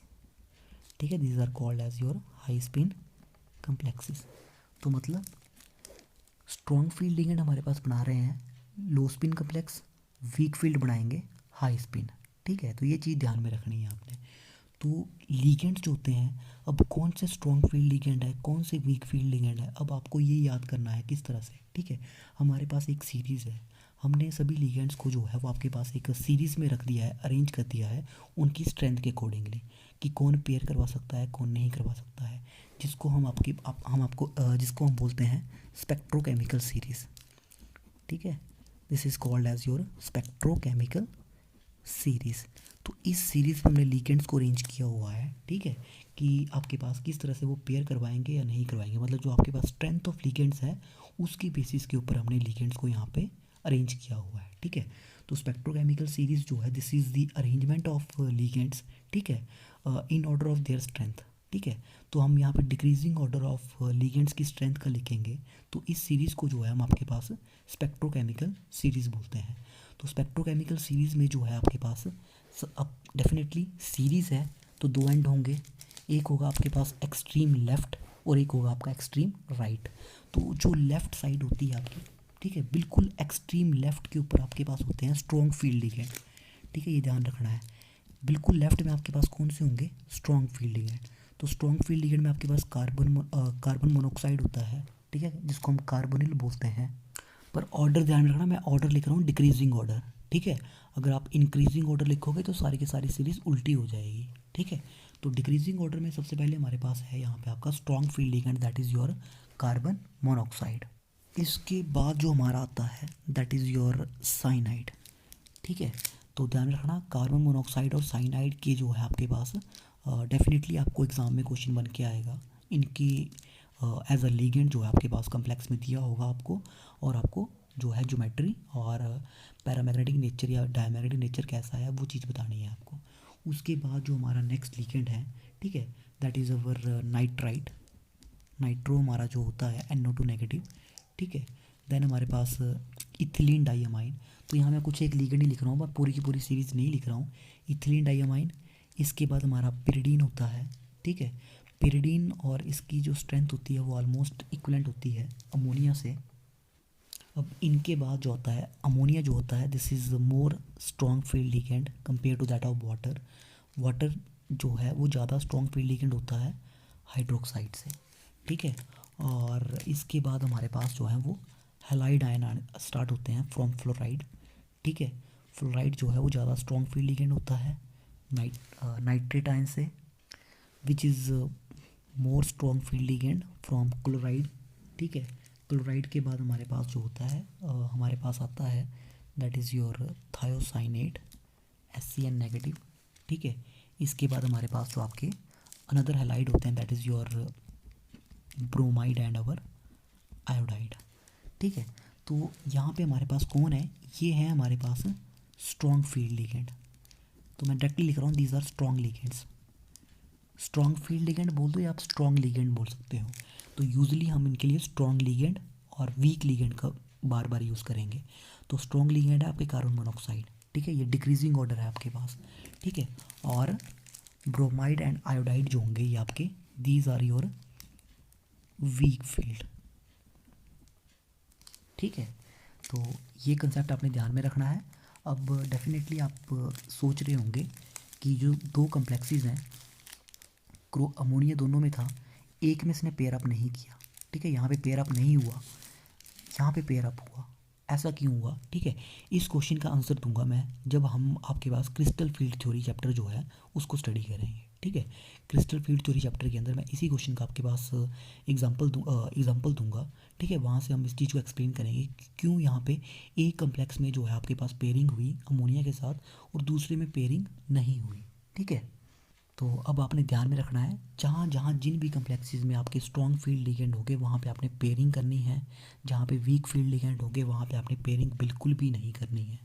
ठीक है, these are called as your high spin complexes. तो मतलब स्ट्रॉन्ग फील्ड लिगेंड हमारे पास बना रहे हैं लो स्पिन कम्प्लेक्स, वीक फील्ड बनाएंगे हाई स्पिन। ठीक है, तो ये चीज़ ध्यान में रखनी है आपने। तो लीगेंड्स जो होते हैं, अब कौन से स्ट्रॉन्ग फील्ड लिगेंड है, कौन से वीक फील्ड लिगेंड है, अब आपको ये याद करना है किस तरह से। ठीक है, हमारे पास एक सीरीज़ है, हमने सभी लिगेंड्स को जो है वो आपके पास एक सीरीज़ में रख दिया है, अरेंज कर दिया है उनकी स्ट्रेंथ के अकॉर्डिंगली, कि कौन पेयर करवा सकता है, कौन नहीं करवा सकता है, जिसको हम आपको जिसको हम बोलते हैं स्पेक्ट्रोकेमिकल सीरीज़। ठीक है, this is called as your spectrochemical series. तो इस सीरीज़ में हमने लिगेंड्स को अरेंज किया हुआ है। ठीक है, कि आपके पास किस तरह से वो पेयर करवाएंगे या नहीं करवाएंगे, मतलब जो आपके पास स्ट्रेंथ ऑफ लिगेंड्स है उसकी बेसिस के ऊपर हमने लिगेंड्स को यहाँ पे अरेंज किया हुआ है। ठीक है, तो स्पेक्ट्रोकेमिकल सीरीज़ जो है, this is the arrangement of ligands. ठीक है, in order of their strength. ठीक है, तो हम यहाँ पे डिक्रीजिंग ऑर्डर ऑफ लिगेंड्स की स्ट्रेंथ का लिखेंगे, तो इस सीरीज़ को जो है हम आपके पास स्पेक्ट्रोकेमिकल सीरीज़ बोलते हैं। तो स्पेक्ट्रोकेमिकल सीरीज़ में जो है आपके पास अब डेफिनेटली सीरीज़ है तो दो एंड होंगे, एक होगा आपके पास एक्सट्रीम लेफ़्ट और एक होगा आपका एक्सट्रीम राइट। तो जो लेफ़्ट साइड होती है आपकी, ठीक है, बिल्कुल एक्सट्रीम लेफ़्ट के ऊपर आपके पास होते हैं स्ट्रॉन्ग फील्ड लिगेंड। ठीक है, ये ध्यान रखना है, बिल्कुल लेफ़्ट में आपके पास कौन से होंगे, स्ट्रॉन्ग फील्ड लिगेंड। तो स्ट्रॉन्ग फील्ड लिगेंड में आपके पास कार्बन मोनोऑक्साइड होता है। ठीक है, जिसको हम कार्बोनिल बोलते हैं। पर ऑर्डर ध्यान में रखना, मैं ऑर्डर लिख रहा हूँ डिक्रीजिंग ऑर्डर। ठीक है, अगर आप इंक्रीजिंग ऑर्डर लिखोगे तो सारी की सारी सीरीज़ उल्टी हो जाएगी। ठीक है, तो डिक्रीजिंग ऑर्डर में सबसे पहले हमारे पास है यहाँ पे आपका strong field ligand, that is your carbon monoxide. इसके बाद जो हमारा आता है दैट इज़ योर साइनाइड। ठीक है, तो ध्यान रखना कार्बन मोनोऑक्साइड और साइनाइड के जो है आपके पास डेफिनेटली आपको एग्ज़ाम में क्वेश्चन बन के आएगा। इनकी एज अ लिगेंड जो है आपके पास कम्प्लेक्स में दिया होगा आपको, और आपको जो है ज्योमेट्री और पैरामैग्नेटिक नेचर या डायमैग्नेटिक नेचर कैसा है वो चीज़ बतानी है आपको। उसके बाद जो हमारा नेक्स्ट लिगेंड है, ठीक है, that is our nitrite. Nitro हमारा जो होता है NO2 नेगेटिव। ठीक है, देन हमारे पास इथिलीन डाइअमाइन। तो यहाँ मैं कुछ एक लिगेंड ही लिख रहा हूँ, मैं पूरी की पूरी सीरीज़ नहीं लिख रहा हूँ। Ethylene diamine. इसके बाद हमारा पिरिडीन होता है। ठीक है, पिरिडीन और इसकी जो स्ट्रेंथ होती है वो ऑलमोस्ट इक्वलेंट होती है अमोनिया से। अब इनके बाद जो होता है अमोनिया जो होता है, this is more strong field ligand compare to that of water. Water जो है वो ज़्यादा स्ट्रॉन्ग फील्ड लिगेंड होता है हाइड्रोक्साइड से। ठीक है, और इसके बाद हमारे पास जो है वो हैलाइड आयन स्टार्ट होते हैं फ्रॉम फ्लोराइड। ठीक है, फ्लोराइड जो है वो ज़्यादा स्ट्रॉन्ग फील्ड लिगेंड होता है नाइट्रेट आयन से, which is more strong field ligand from chloride. ठीक है, क्लोराइड के बाद हमारे पास जो होता है हमारे पास आता है that is your thiocyanate SCN negative. ठीक है, इसके बाद हमारे पास जो आपके अनदर हैलाइड होते हैं that is your bromide and our iodide. ठीक है, तो यहाँ पे हमारे पास कौन है, ये है हमारे पास स्ट्रॉन्ग फील्ड लिगेंड। तो मैं डायरेक्टली लिख रहा हूँ these are strong ligands. Strong field ligand बोल दो या आप स्ट्रॉन्ग लिगेंड बोल सकते हो। तो यूजुअली हम इनके लिए स्ट्रॉन्ग लिगेंड और वीक लिगेंड का बार बार यूज़ करेंगे। तो स्ट्रॉन्ग लिगेंड है आपके कार्बन मोनोऑक्साइड। ठीक है, ये डिक्रीजिंग ऑर्डर है आपके पास। ठीक है, और ब्रोमाइड एंड आयोडाइड जो होंगे ये आपके these are your weak field. ठीक है, तो ये कंसेप्ट आपने ध्यान में रखना है। अब डेफिनेटली आप सोच रहे होंगे कि जो दो कम्प्लेक्सेस हैं अमोनिया दोनों में था, एक में इसने पेयर अप नहीं किया। ठीक है, यहाँ पे पेयर अप नहीं हुआ, यहाँ पे पेयर अप हुआ, ऐसा क्यों हुआ। ठीक है, इस क्वेश्चन का आंसर दूंगा मैं जब हम आपके पास क्रिस्टल फील्ड थ्योरी चैप्टर जो है उसको स्टडी करेंगे। ठीक है, क्रिस्टल फील्ड थ्योरी चैप्टर के अंदर मैं इसी क्वेश्चन का आपके पास एग्जांपल दूंगा। ठीक है, वहाँ से हम इस चीज़ को एक्सप्लेन करेंगे कि क्यों यहाँ पे एक कम्प्लेक्स में जो है आपके पास पेयरिंग हुई अमोनिया के साथ और दूसरे में पेयरिंग नहीं हुई। ठीक है, तो अब आपने ध्यान में रखना है जहाँ जहाँ जिन भी कम्प्लेक्सेस में आपके स्ट्रॉन्ग फील्ड लिगेंड होंगे वहाँ पे आपने पेयरिंग करनी है, जहाँ पे वीक फील्ड लिगेंड होंगे वहाँ पे आपने पेयरिंग बिल्कुल भी नहीं करनी है।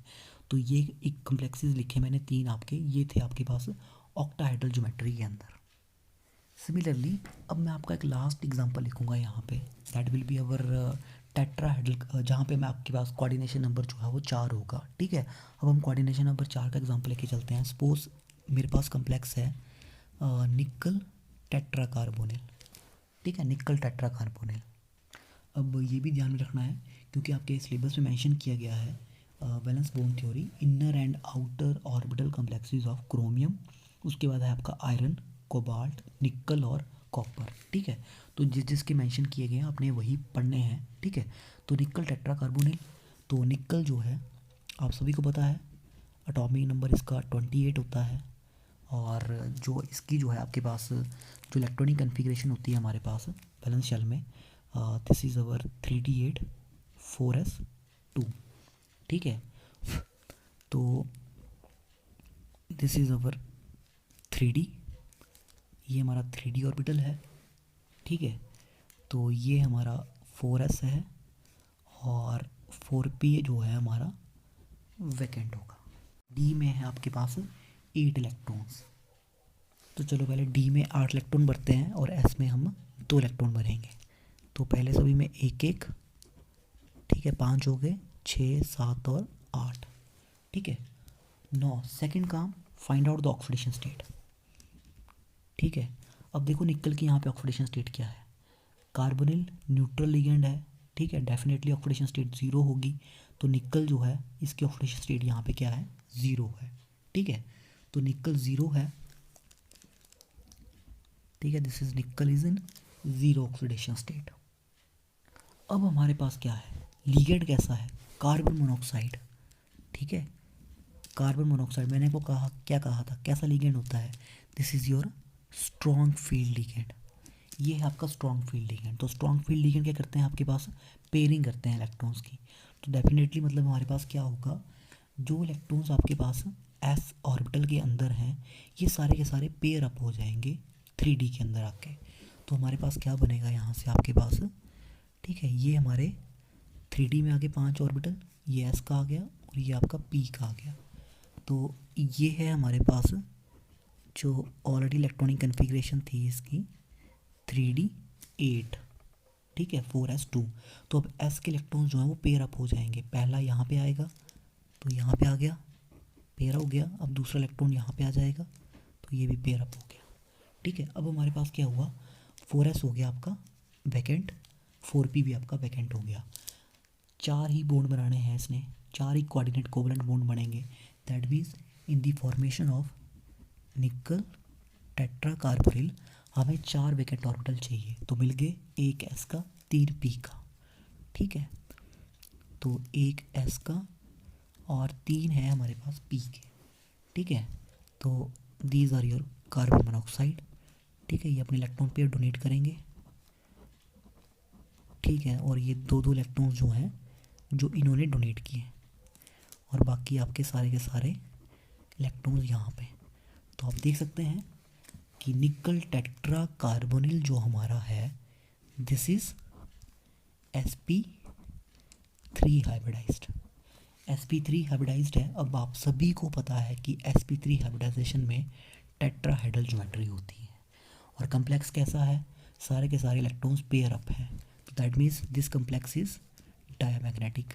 तो ये एक कम्प्लेक्सेस लिखे मैंने 3 आपके, ये थे आपके पास ऑक्टाहेड्रल ज्योमेट्री के अंदर। सिमिलरली अब मैं आपका एक लास्ट एग्जांपल लिखूंगा यहाँ पे, that will be our tetrahedral, जहाँ पे मैं आपके पास कोऑर्डिनेशन नंबर जो है वो 4 होगा। ठीक है, अब हम कोऑर्डिनेशन नंबर 4 का एग्जांपल लेके चलते हैं। सपोज मेरे पास कम्प्लेक्स है निकल टेट्राकार्बोनिल। ठीक है, निकल टेट्राकार्बोनिल। अब ये भी ध्यान में रखना है क्योंकि आपके सिलेबस में मेंशन किया गया है valence bond theory, inner and outer orbital complexes of chromium. उसके बाद है आपका आयरन, कोबाल्ट, निकल और कॉपर। ठीक है, तो जिसके मेंशन किए गए हैं आपने वही पढ़ने हैं। ठीक है, तो निकल टेट्राकार्बोनिल, तो निकल जो है आप सभी को पता है एटॉमिक नंबर इसका 28 होता है, और जो इसकी जो है आपके पास जो इलेक्ट्रॉनिक कन्फिग्रेशन होती है हमारे पास वैलेंस शेल में, this is our 3d8 4s2। ठीक है, तो दिस इज़ अवर 3d, ये हमारा 3d ऑर्बिटल है। ठीक है, तो ये हमारा 4s है और 4p जो है हमारा वैकेंट होगा। डी में है आपके पास 8 इलेक्ट्रॉन्स। तो चलो पहले डी में 8 इलेक्ट्रॉन भरते हैं और एस में हम 2 इलेक्ट्रॉन भरेंगे। तो पहले सभी में एक एक, ठीक है, 5 हो गए, 6, 7 और 8। ठीक है, 9। सेकंड काम, find out the oxidation state. ठीक है, अब देखो निकल की यहाँ पे ऑक्सीडेशन स्टेट क्या है, कार्बोनिल न्यूट्रल लिगेंड है। ठीक है, डेफिनेटली ऑक्सीडेशन स्टेट 0 होगी, तो निकल जो है इसकी ऑक्सीडेशन स्टेट यहाँ पे क्या है, 0 है। ठीक है, तो निकल 0 है। ठीक है, दिस इज निकल इज इन 0 ऑक्सीडेशन स्टेट। अब हमारे पास क्या है, लिगेंड कैसा है, कार्बन मोनोऑक्साइड। ठीक है, कार्बन मोनोऑक्साइड मैंने को कहा क्या कहा था कैसा लिगेंड होता है, this is your strong field ligand, ये है आपका स्ट्रॉन्ग फील्ड लिगेंड। तो स्ट्रॉन्ग फील्ड लिगेंड क्या करते हैं आपके पास, पेयरिंग करते हैं इलेक्ट्रॉन्स की। तो डेफिनेटली मतलब हमारे पास क्या होगा, जो इलेक्ट्रॉन्स आपके पास एस ऑर्बिटल के अंदर हैं ये सारे के सारे पेयर अप हो जाएंगे 3D के अंदर आके। तो हमारे पास क्या बनेगा यहाँ से आपके पास, ठीक है, ये हमारे 3D में आगे 5 ऑर्बिटल, ये एस का आ गया और ये आपका पी का आ गया। तो ये है हमारे पास जो ऑलरेडी इलेक्ट्रॉनिक कन्फिग्रेशन थी इसकी 3D8, ठीक है, 4s2। तो अब s के इलेक्ट्रॉन्स जो हैं वो पेयर अप हो जाएंगे। पहला यहाँ पे आएगा तो यहाँ पे आ गया, पेयर हो गया। अब दूसरा इलेक्ट्रॉन यहाँ पे आ जाएगा तो ये भी पेयर अप हो गया, ठीक है। अब हमारे पास क्या हुआ, 4s हो गया आपका वैकेंट, 4p भी आपका वैकेंट हो गया। 4 ही बॉन्ड बनाने हैं इसने, 4 ही कोऑर्डिनेट कोवलेंट बॉन्ड बनेंगे। That means in the formation of nickel tetracarbonyl हमें 4 वैकेंट ऑर्बिटल चाहिए। तो मिल गए, एक एस का 3 पी का, ठीक है। तो एक एस का और 3 है हमारे पास पी के, ठीक है। तो these are your carbon monoxide, ठीक है, ये अपने इलेक्ट्रॉन पेयर डोनेट करेंगे, ठीक है। और ये दो दो इलेक्ट्रॉन्स जो हैं जो इन्होंने डोनेट किए, और बाकी आपके सारे के सारे इलेक्ट्रॉन्स यहाँ पे। तो आप देख सकते हैं कि निकल टेट्रा कार्बोनिल जो हमारा है this is sp3 hybridised, sp3 hybridised है। अब आप सभी को पता है कि sp3 हाइब्रिडाइजेशन में टेट्राहेड्रल ज्योमेट्री होती है, और कम्प्लेक्स कैसा है, सारे के सारे इलेक्ट्रॉन्स पेयर अप हैं। तो that means this complex is diamagnetic,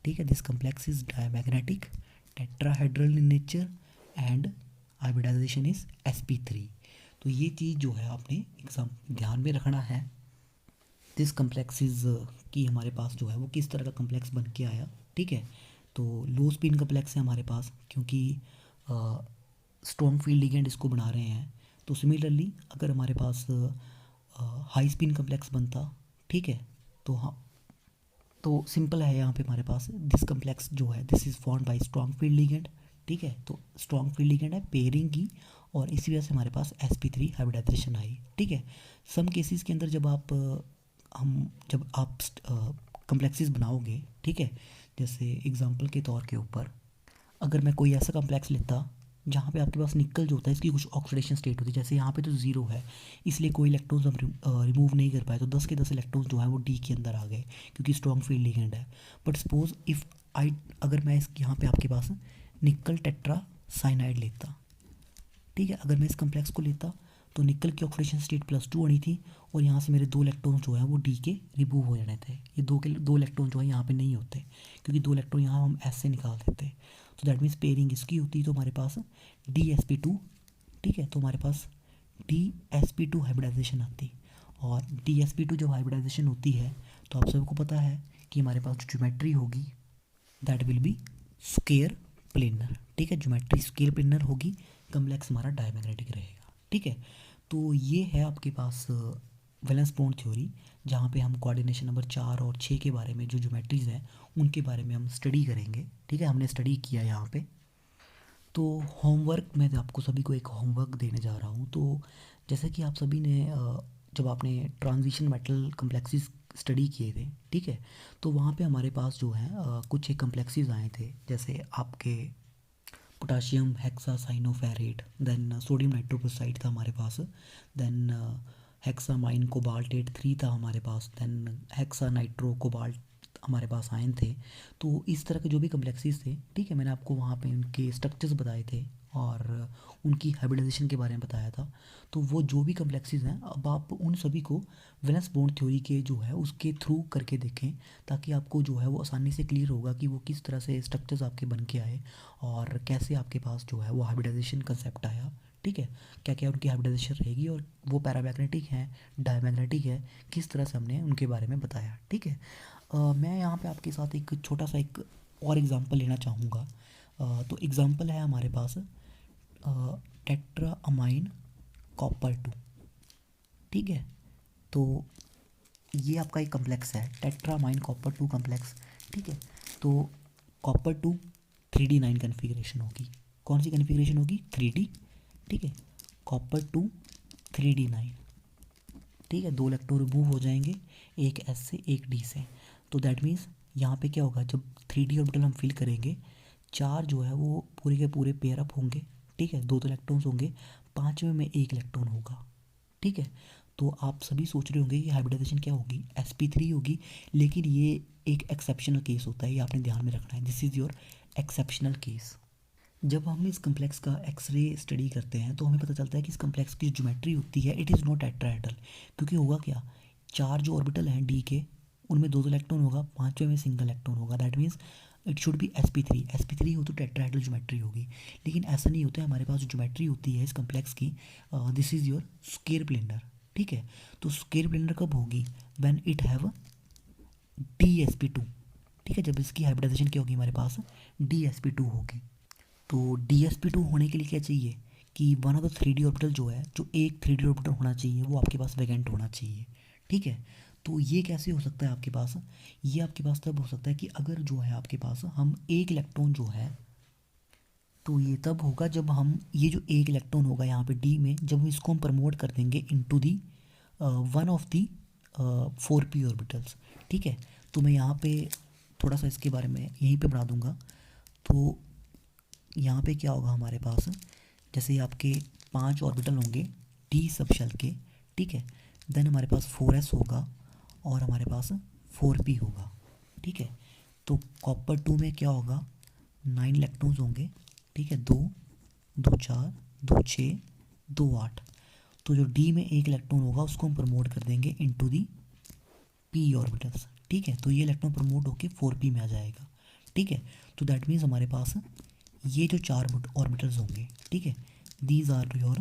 ठीक है, this complex is diamagnetic, tetrahedral in nature and hybridization is sp3। तो ये चीज़ जो है आपने एग्जाम ध्यान में रखना है। दिस कम्प्लेक्सेस की हमारे पास जो है वो किस तरह का कम्प्लेक्स बन के आया, ठीक है। तो लो स्पिन कम्प्लेक्स है हमारे पास, क्योंकि स्ट्रॉन्ग फील्ड लिगेंड इसको बना रहे हैं। तो सिमिलरली अगर हमारे पास हाई स्पिन कम्प्लेक्स बनता, ठीक है, तो हाँ, तो सिंपल है यहाँ पे हमारे पास दिस कम्प्लेक्स जो है this is formed by strong field ligand, ठीक है। तो स्ट्रॉन्ग फील्ड लिगेंड है, पेयरिंग की, और इसी वजह से हमारे पास sp3 हाइब्रिडाइजेशन आई, ठीक है। सम केसेस के अंदर जब आप कम्प्लेक्सेस बनाओगे, ठीक है, जैसे एग्जांपल के तौर के ऊपर अगर मैं कोई ऐसा कम्प्लेक्स लेता जहाँ पे आपके पास निकल जो होता है इसकी कुछ ऑक्सीडेशन स्टेट होती है, जैसे यहाँ पे तो 0 है इसलिए कोई इलेक्ट्रॉन्स हम रिमूव नहीं कर पाए, तो 10 के 10 इलेक्ट्रॉन्स जो है वो डी के अंदर आ गए क्योंकि स्ट्रॉन्ग फील्ड लिगेंड है। बट सपोज इफ़ आई अगर मैं इस यहाँ पे आपके पास निकल टेट्रा साइनाइड लेता, ठीक है, अगर मैं इस कम्प्लेक्स को लेता तो निकल की ऑक्सीडेशन स्टेट +2 आनी थी, और यहाँ से मेरे 2 इलेक्ट्रॉन्स जो है वो डी के रिमूव हो जाने थे। ये दो इलेक्ट्रॉन जो है यहाँ पे नहीं होते, क्योंकि 2 इलेक्ट्रॉन यहाँ हम एस से निकाल देते। तो दैट मीन्स पेयरिंग इसकी होती तो हमारे पास DsP2, ठीक है, तो हमारे पास DsP2 हाइब्रिडाइजेशन आती। और DsP2 जब हाइब्रिडाइजेशन होती है तो आप सबको पता है कि हमारे पास जो ज्योमेट्री होगी that will B square planar, ठीक है, ज्योमेट्री स्क्वायर प्लेनर होगी, कम्प्लेक्स हमारा डायमैग्नेटिक रहेगा, ठीक है। तो ये है आपके पास वैलेंस बॉन्ड थ्योरी, जहाँ पे हम कोऑर्डिनेशन नंबर 4 और 6 के बारे में जो ज्योमेट्रीज़ हैं उनके बारे में हम स्टडी करेंगे, ठीक है, हमने स्टडी किया यहाँ पे। तो होमवर्क मैं आपको सभी को एक होमवर्क देने जा रहा हूँ। तो जैसे कि आप सभी ने जब आपने ट्रांजिशन मेटल कम्प्लेक्सेस स्टडी किए थे, ठीक है, तो वहाँ पे हमारे पास जो है कुछ एक कम्प्लेक्सेस आए थे, जैसे आपके potassium hexacyanoferrate, then sodium nitrochloride था हमारे पास, देन हेक्सामाइन कोबाल्टेट 3 था हमारे पास, देन हेक्सा नाइट्रो कोबाल्ट हमारे पास आयन थे। तो इस तरह के जो भी कम्प्लेक्सेस थे, ठीक है, मैंने आपको वहाँ पे उनके स्ट्रक्चर्स बताए थे और उनकी हाइब्रिडाइजेशन के बारे में बताया था। तो वो जो भी कम्प्लेक्सेस हैं अब आप उन सभी को वैलेंस बॉन्ड थ्योरी के जो है उसके थ्रू करके देखें, ताकि आपको जो है वो आसानी से क्लियर होगा कि वो किस तरह से स्ट्रक्चर्स आपके बन के आए और कैसे आपके पास जो है वो हाइब्रिडाइजेशन कंसेप्ट आया, ठीक है, क्या क्या उनकी हाइब्रिडाइजेशन रहेगी और वो पैरामैग्नेटिक है, डायमैग्नेटिक है, किस तरह से हमने उनके बारे में बताया, ठीक है। मैं यहाँ पे आपके साथ एक छोटा सा एक और एग्ज़ाम्पल लेना चाहूँगा। तो एग्ज़ाम्पल है हमारे पास टेट्रा अमाइन कॉपर 2, ठीक है। तो ये आपका एक कम्प्लेक्स है टेट्रा अमाइन कॉपर 2 कम्प्लेक्स, ठीक है। तो कॉपर 2 3D9 कन्फिग्रेशन होगी, कौन सी कन्फिग्रेशन होगी 3D, ठीक है। कॉपर टू 3d9, ठीक है, 2 इलेक्ट्रॉन रिमूव हो जाएंगे, एक एस से एक डी से। तो दैट मीन्स यहाँ पे क्या होगा, जब 3d ऑर्बिटल हम फिल करेंगे, 4 जो है वो पूरे के पूरे पेयर अप होंगे, ठीक है, 2 इलेक्ट्रॉन्स होंगे, 5वें में 1 इलेक्ट्रॉन होगा, ठीक है। तो आप सभी सोच रहे होंगे कि हाइब्रिडाइजेशन क्या होगी, sp3 होगी, लेकिन ये एक एक्सेप्शनल केस होता है, ये आपने ध्यान में रखना है, this is your exceptional case. जब हम इस कम्प्लेक्स का एक्सरे स्टडी करते हैं तो हमें पता चलता है कि इस कम्प्लेक्स की ज्योमेट्री होती है, इट इज़ नॉट टेट्राहेड्रल, क्योंकि होगा क्या, 4 जो ऑर्बिटल हैं डी के, उनमें 2 इलेक्ट्रॉन होगा, 5वें में सिंगल इलेक्ट्रॉन होगा, that means it should be sp3 हो तो टेट्राहेड्रल ज्योमेट्री होगी। लेकिन ऐसा नहीं होता है, हमारे पास जो ज्योमेट्री होती है इस कम्प्लेक्स की, this is your square planar, ठीक है। तो स्क्वायर प्लेनर कब होगी, व्हेन इट हैव dsp2, ठीक है, जब इसकी हाइब्रिडाइजेशन क्या होगी हमारे पास, dsp2 होगी। तो dsp2 होने के लिए क्या चाहिए कि one of the 3d orbital जो है, जो एक 3d ऑर्बिटल होना चाहिए वो आपके पास वैकेंट होना चाहिए, ठीक है। तो ये कैसे हो सकता है आपके पास, ये आपके पास तब हो सकता है कि अगर जो है आपके पास हम एक इलेक्ट्रॉन जो है, तो ये तब होगा जब हम ये जो एक इलेक्ट्रॉन होगा यहाँ पे डी में, जब हम इसको हम प्रमोट कर देंगे into the one of the 4p orbitals, ठीक है। तो मैं यहाँ पे थोड़ा सा इसके बारे में यहीं पे बना दूंगा। तो यहाँ पे क्या होगा हमारे पास, जैसे आपके 5 ऑर्बिटल होंगे डी सब शेल के, ठीक है, देन हमारे पास 4s होगा और हमारे पास 4p होगा, ठीक है। तो कॉपर 2 में क्या होगा, 9 इलेक्ट्रॉन्स होंगे, ठीक है, 2 2 4 2 6 2 8। तो जो डी में एक इलेक्ट्रॉन होगा उसको हम प्रमोट कर देंगे इनटू दी p ऑर्बिटल्स, ठीक है। तो ये इलेक्ट्रॉन प्रमोट होके 4p में आ जाएगा, ठीक है। तो दैट मीन्स हमारे पास ये जो 4 ऑर्बिटल्स होंगे, ठीक है, these are your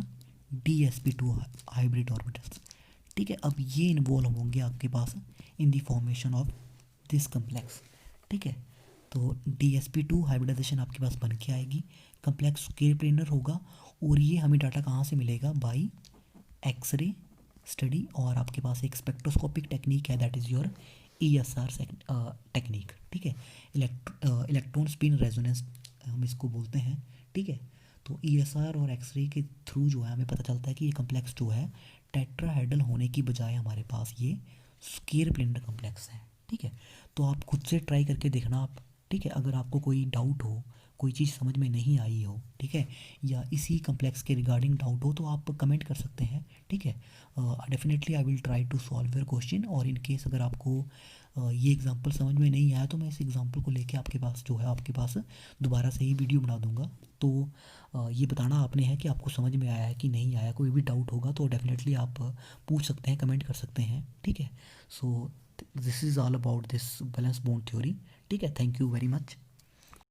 dsp2 hybrid orbitals, ठीक है। अब ये इन्वॉल्व होंगे आपके पास in the formation of this complex, ठीक है। तो dsp2 हाइब्रिडाइजेशन आपके पास बन के आएगी, कम्प्लेक्स स्क्वायर प्लेनर होगा, और ये हमें डाटा कहाँ से मिलेगा, बाई एक्सरे स्टडी, और आपके पास एक स्पेक्ट्रोस्कोपिक टेक्निक है, that is your ESR technique, ठीक है, इलेक्ट्रॉन स्पिन रेजोनेंस हम इसको बोलते हैं, ठीक है। तो ESR और एक्सरे के थ्रू जो है हमें पता चलता है कि ये कम्प्लेक्स जो है टेट्राहेड्रल होने की बजाय हमारे पास ये स्क्वायर प्लेनर कम्प्लेक्स है, ठीक है। तो आप खुद से ट्राई करके देखना आप, ठीक है। अगर आपको कोई डाउट हो, कोई चीज़ समझ में नहीं आई हो, ठीक है, या इसी कम्प्लेक्स के रिगार्डिंग डाउट हो, तो आप कमेंट कर सकते हैं, ठीक है। Definitely I will try to solve your question, और इन केस अगर आपको ये एग्जांपल समझ में नहीं आया तो मैं इस एग्जांपल को लेके आपके पास जो है आपके पास दोबारा से ही वीडियो बना दूंगा। तो ये बताना आपने है कि आपको समझ में आया है कि नहीं आया, कोई भी डाउट होगा तो डेफिनेटली आप पूछ सकते हैं, कमेंट कर सकते हैं, ठीक है। So this is all about this valence bond theory, ठीक है। Thank you very much.